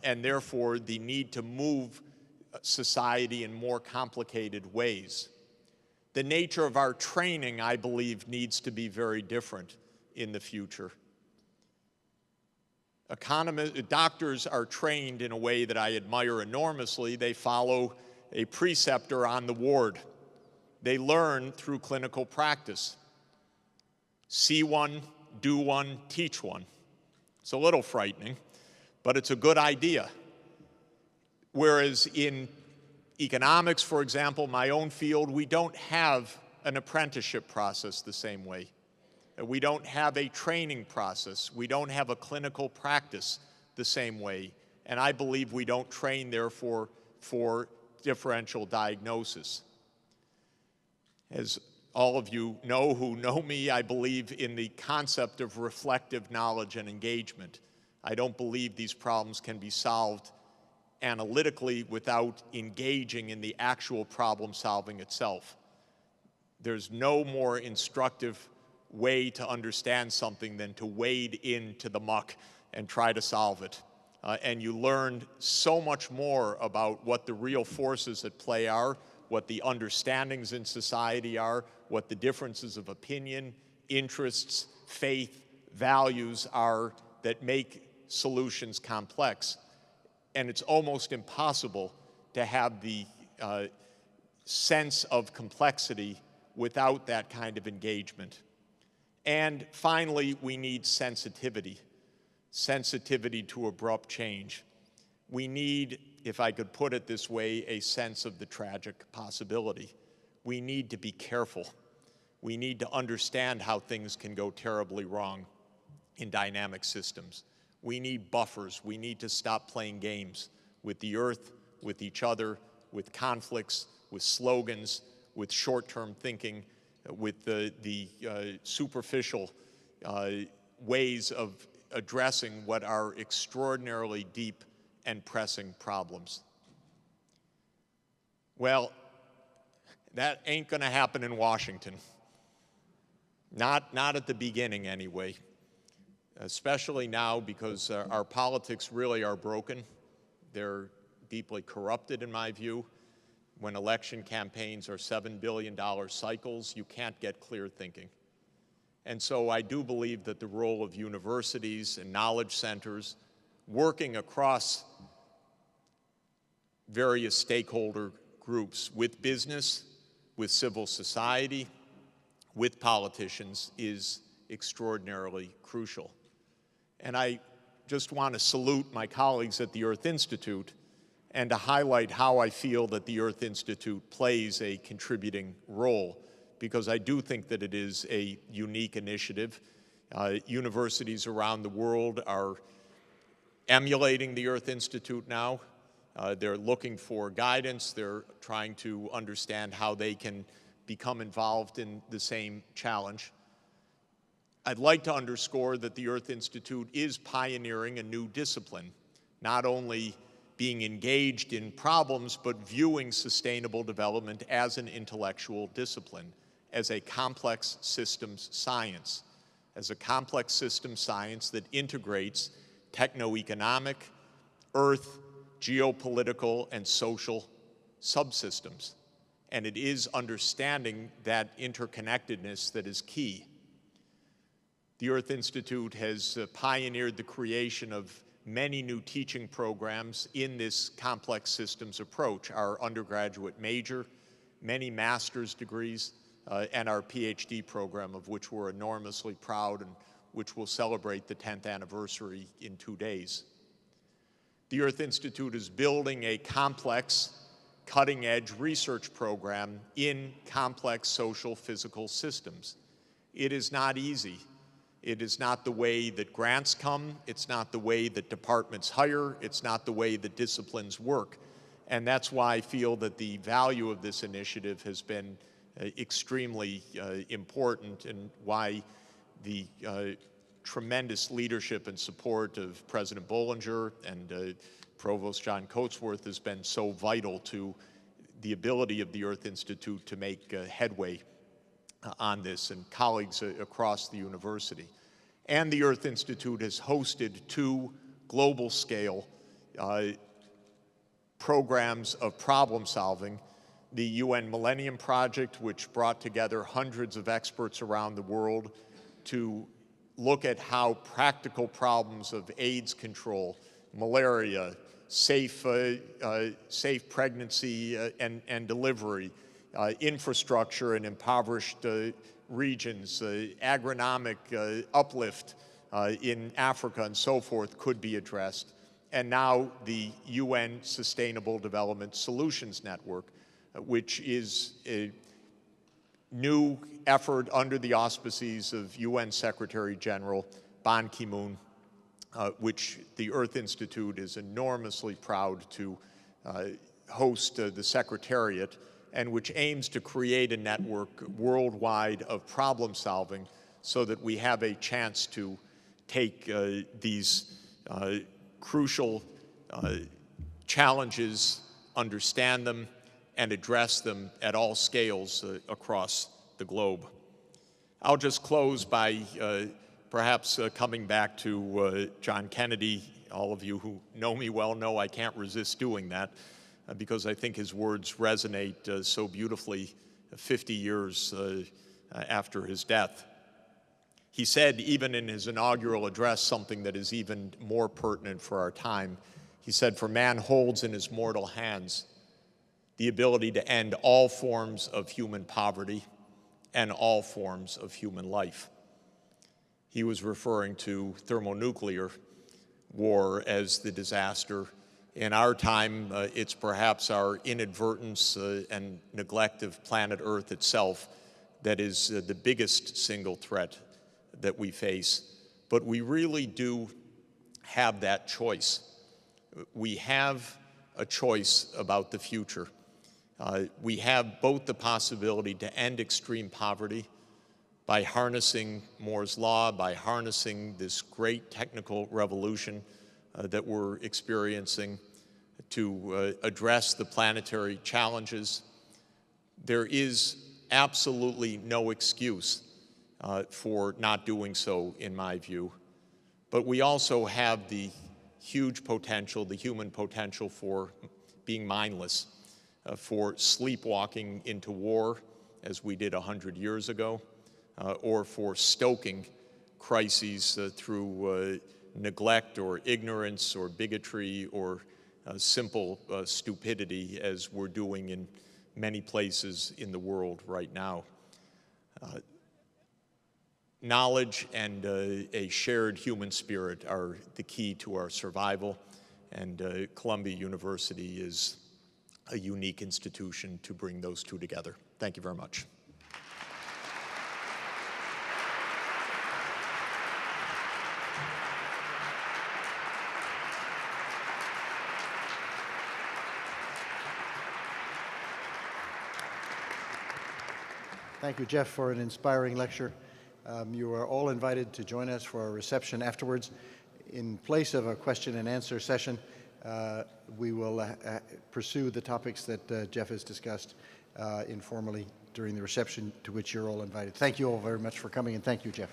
and therefore the need to move society in more complicated ways. The nature of our training, I believe, needs to be very different in the future. Doctors are trained in a way that I admire enormously. They follow a preceptor on the ward. They learn through clinical practice. See one, do one, teach one. It's a little frightening, but it's a good idea. Whereas in economics, for example, my own field, we don't have an apprenticeship process the same way. We don't have a training process. We don't have a clinical practice the same way. And I believe we don't train, therefore, for differential diagnosis. As all of you know who know me, I believe in the concept of reflective knowledge and engagement. I don't believe these problems can be solved analytically without engaging in the actual problem solving itself. There's no more instructive way to understand something than to wade into the muck and try to solve it. And you learn so much more about what the real forces at play are, what the understandings in society are, what the differences of opinion, interests, faith, values are that make solutions complex. And it's almost impossible to have the sense of complexity without that kind of engagement. And finally, we need sensitivity to abrupt change. We need, if I could put it this way, a sense of the tragic possibility. We need to be careful. We need to understand how things can go terribly wrong in dynamic systems. We need buffers. We need to stop playing games with the earth, with each other, with conflicts, with slogans, with short-term thinking, with the superficial ways of addressing what are extraordinarily deep and pressing problems. Well, that ain't going to happen in Washington. Not at the beginning, anyway. Especially now, because our politics really are broken. They're deeply corrupted, in my view. When election campaigns are $7 billion cycles, you can't get clear thinking. And so I do believe that the role of universities and knowledge centers working across various stakeholder groups with business, with civil society, with politicians is extraordinarily crucial. And I just want to salute my colleagues at the Earth Institute and to highlight how I feel that the Earth Institute plays a contributing role, because I do think that it is a unique initiative. Universities around the world are emulating the Earth Institute now. They're looking for guidance. They're trying to understand how they can become involved in the same challenge. I'd like to underscore that the Earth Institute is pioneering a new discipline, not only being engaged in problems, but viewing sustainable development as an intellectual discipline, as a complex systems science, that integrates techno-economic, earth, geopolitical, and social subsystems. And it is understanding that interconnectedness that is key. The Earth Institute has pioneered the creation of many new teaching programs in this complex systems approach, our undergraduate major, many master's degrees, and our PhD program, of which we're enormously proud and which will celebrate the 10th anniversary in 2 days. The Earth Institute is building a complex, cutting-edge research program in complex social physical systems. It is not easy. It is not the way that grants come. It's not the way that departments hire. It's not the way that disciplines work. And that's why I feel that the value of this initiative has been extremely important, and why the tremendous leadership and support of President Bollinger and Provost John Coatsworth has been so vital to the ability of the Earth Institute to make headway on this, and colleagues across the university. And the Earth Institute has hosted 2 global-scale programs of problem solving: the UN Millennium Project, which brought together hundreds of experts around the world to look at how practical problems of AIDS control, malaria, safe pregnancy and delivery, infrastructure in impoverished regions, agronomic uplift in Africa and so forth could be addressed. And now the UN Sustainable Development Solutions Network, which is a new effort under the auspices of UN Secretary General Ban Ki-moon, which the Earth Institute is enormously proud to host the Secretariat, and which aims to create a network worldwide of problem solving so that we have a chance to take these crucial challenges, understand them, and address them at all scales across the globe. I'll just close by perhaps coming back to John Kennedy. All of you who know me well know I can't resist doing that, because I think his words resonate so beautifully 50 years after his death. He said, even in his inaugural address, something that is even more pertinent for our time. He said, "For man holds in his mortal hands the ability to end all forms of human poverty and all forms of human life." He was referring to thermonuclear war as the disaster. In our time, it's perhaps our inadvertence and neglect of planet Earth itself that is the biggest single threat that we face. But we really do have that choice. We have a choice about the future. We have both the possibility to end extreme poverty by harnessing Moore's Law, by harnessing this great technical revolution that we're experiencing to address the planetary challenges. There is absolutely no excuse for not doing so, in my view. But we also have the huge potential, the human potential for being mindless, for sleepwalking into war, as we did 100 years ago, or for stoking crises through neglect or ignorance or bigotry or simple stupidity, as we're doing in many places in the world right now. Knowledge and a shared human spirit are the key to our survival, and Columbia University is a unique institution to bring those two together. Thank you very much. Thank you, Jeff, for an inspiring lecture. You are all invited to join us for a reception afterwards. In place of a question and answer session, we will pursue the topics that Jeff has discussed informally during the reception, to which you're all invited. Thank you all very much for coming, and thank you, Jeff.